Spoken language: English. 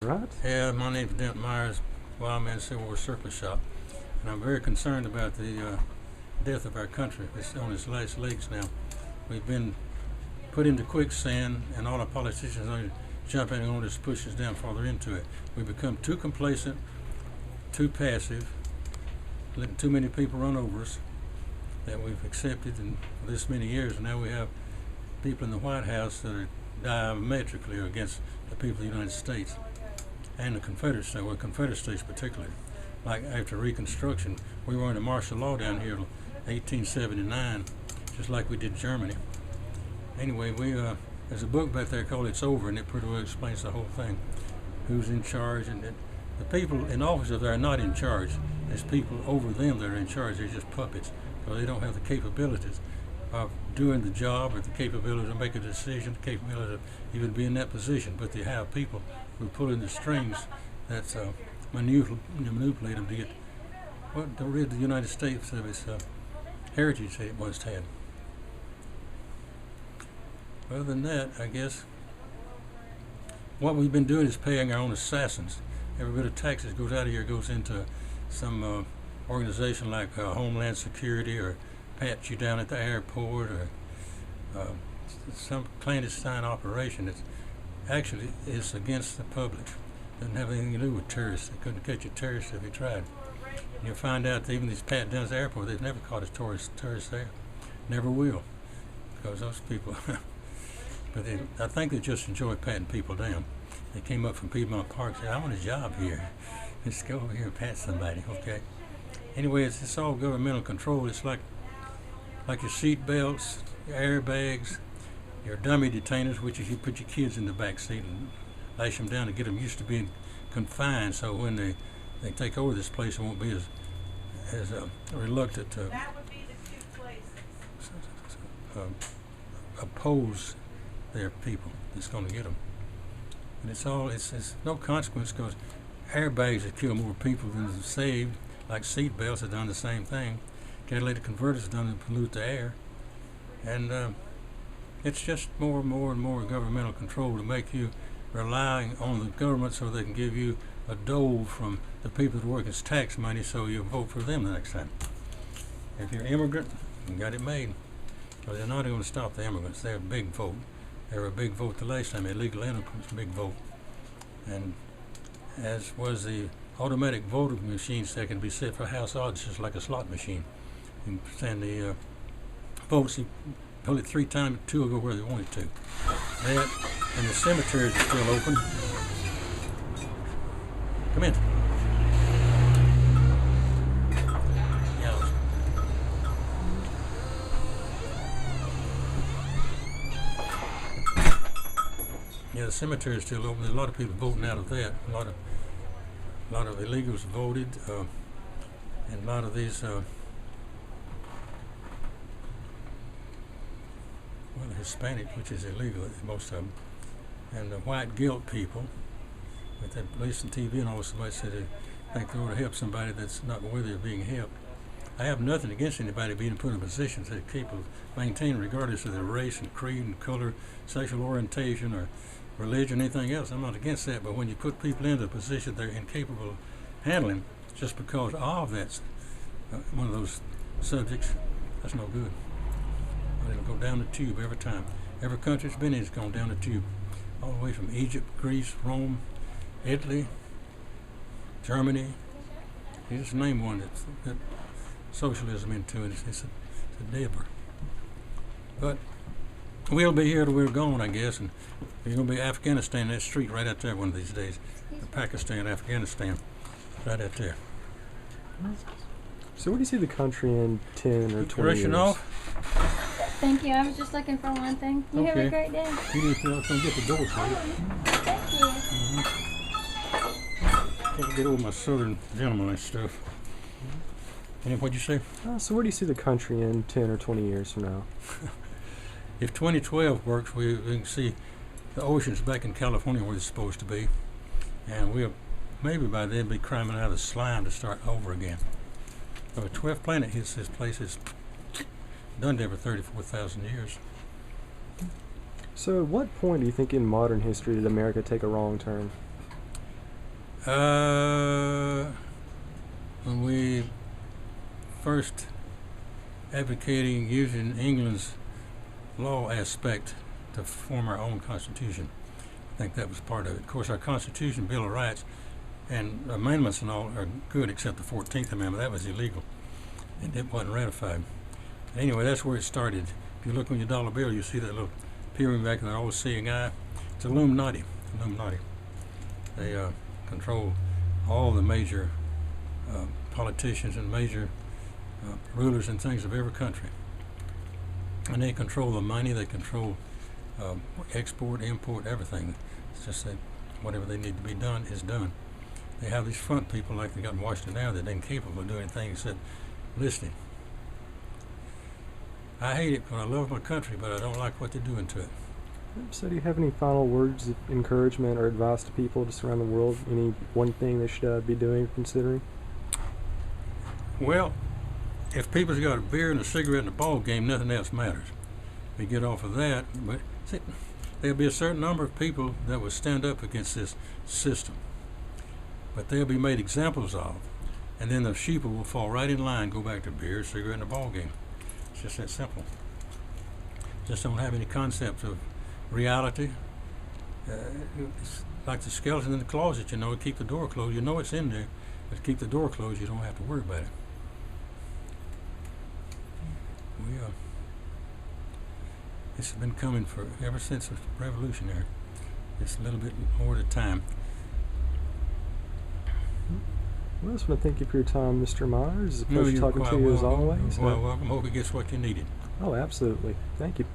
Right. Yeah, my name's Dent Myers, Wildman Civil War Surplus Shop, and I'm very concerned about the death of our country. It's on its last legs now. We've been put into quicksand, and all our politicians are jumping on us, push us down farther into it. We've become too complacent, too passive, letting too many people run over us that we've accepted in this many years, and now we have people in the White House that are diametrically against the people of the United States and the Confederate States, well, Confederate States particularly. Like after Reconstruction, we were under martial law down here in 1879, just like we did Germany. Anyway, there's a book back there called "It's Over," and it pretty well explains the whole thing. Who's in charge, and the people in office are not in charge. There's people over them that are in charge. They're just puppets, because they don't have the capabilities of doing the job, or the capability to make a decision, the capability to even be in that position. But they have people who pull in the strings that manipulate them to get to rid the United States of its heritage that it once had. Other than that, I guess what we've been doing is paying our own assassins. Every bit of taxes goes out of here goes into some organization like Homeland Security, or pat you down at the airport, or some clandestine operation that actually is against the public. Doesn't have anything to do with terrorists. They couldn't catch a terrorist if they tried. And you'll find out that even these pat downs at the airport, they've never caught a tourist there. Never will. Because those people, but I think they just enjoy patting people down. They came up from Piedmont Park and said, "I want a job here. Let's go over here and pat somebody," okay? Anyway, it's all governmental control. It's like your seat belts, your airbags, your dummy detainers, which is you put your kids in the back seat and lash them down to get them used to being confined, so when they take over this place, it won't be as reluctant to oppose their people that's going to get them. And it's no consequence, because airbags have killed more people than have saved. Like seat belts have done the same thing. Catalytic converters have done to pollute the air. And it's just more and more governmental control to make you relying on the government so they can give you a dole from the people that work as tax money, so you vote for them the next time. If you're an immigrant, you got it made. But they're not going to stop the immigrants. They're a big vote. They were a big vote the last time. Illegal immigrants, a big vote. And as was the automatic voting machines that can be set for house odds, just like a slot machine. You can send the votes, you pull it 3 times, 2 will go where they want it to. That, and the cemeteries are still open. Come in. Yeah. Yeah, the cemetery is still open. There's a lot of people voting out of that. A lot of illegals voted, and a lot of these well, Hispanic, which is illegal, most of them, and the white guilt people, with that police and TV and all, somebody said they think they ought to help somebody that's not worthy of being helped. I have nothing against anybody being put in positions that people maintain, regardless of their race and creed and color, sexual orientation, or religion, anything else. I'm not against that, but when you put people into a position they're incapable of handling, just because of that's one of those subjects, that's no good. It'll go down the tube every time. Every country it's been in has gone down the tube, all the way from Egypt, Greece, Rome, Italy, Germany. You just name one that socialism into it. It's a dipper. But we'll be here till we're gone, I guess, and there's going to be Afghanistan, that street right out there one of these days. Pakistan, Afghanistan, right out there. So where do you see the country in 10 or 20 Rushing years? off? Thank you. I was just looking for one thing. You have a great day. You need to come get the door for you. Thank you. Can't get over my southern gentleman and stuff. And what'd you say? So where do you see the country in 10 or 20 years from now? If 2012 works, we can see the oceans back in California where they're supposed to be, and we'll maybe by then be climbing out of the slime to start over again. So the 12th planet hits this place, it's done there for 34,000 years. So at what point do you think in modern history did America take a wrong turn? When we first advocating using England's law aspect to form our own constitution, I think that was part of it. Of course, our Constitution, Bill of Rights, and amendments and all are good except the 14th Amendment. That was illegal, and it wasn't ratified. Anyway, that's where it started. If you look on your dollar bill, you see that little peering back in the old seeing eye. It's Illuminati. They control all the major politicians and major rulers and things of every country. And they control the money, they control export, import, everything. It's just that whatever they need to be done is done. They have these front people like they got in Washington now that ain't capable of doing anything except listening. I hate it because I love my country, but I don't like what they're doing to it. So do you have any final words of encouragement or advice to people just around the world? Any one thing they should be doing or considering? Well, if people's got a beer and a cigarette and a ball game, nothing else matters. We get off of that, but see, there'll be a certain number of people that will stand up against this system, but they'll be made examples of, and then the sheep will fall right in line, go back to beer, cigarette, and a ball game. It's just that simple. Just don't have any concept of reality. It's like the skeleton in the closet, keep the door closed. You know it's in there, but keep the door closed, you don't have to worry about it. It's been coming for ever since the Revolutionary. It's a little bit more at a time. Well, I just want to thank you for your time, Mr. Myers. It's a pleasure You're talking quite to you as welcome. always. Well, welcome. Hope it gets what you needed. Oh, absolutely. Thank you.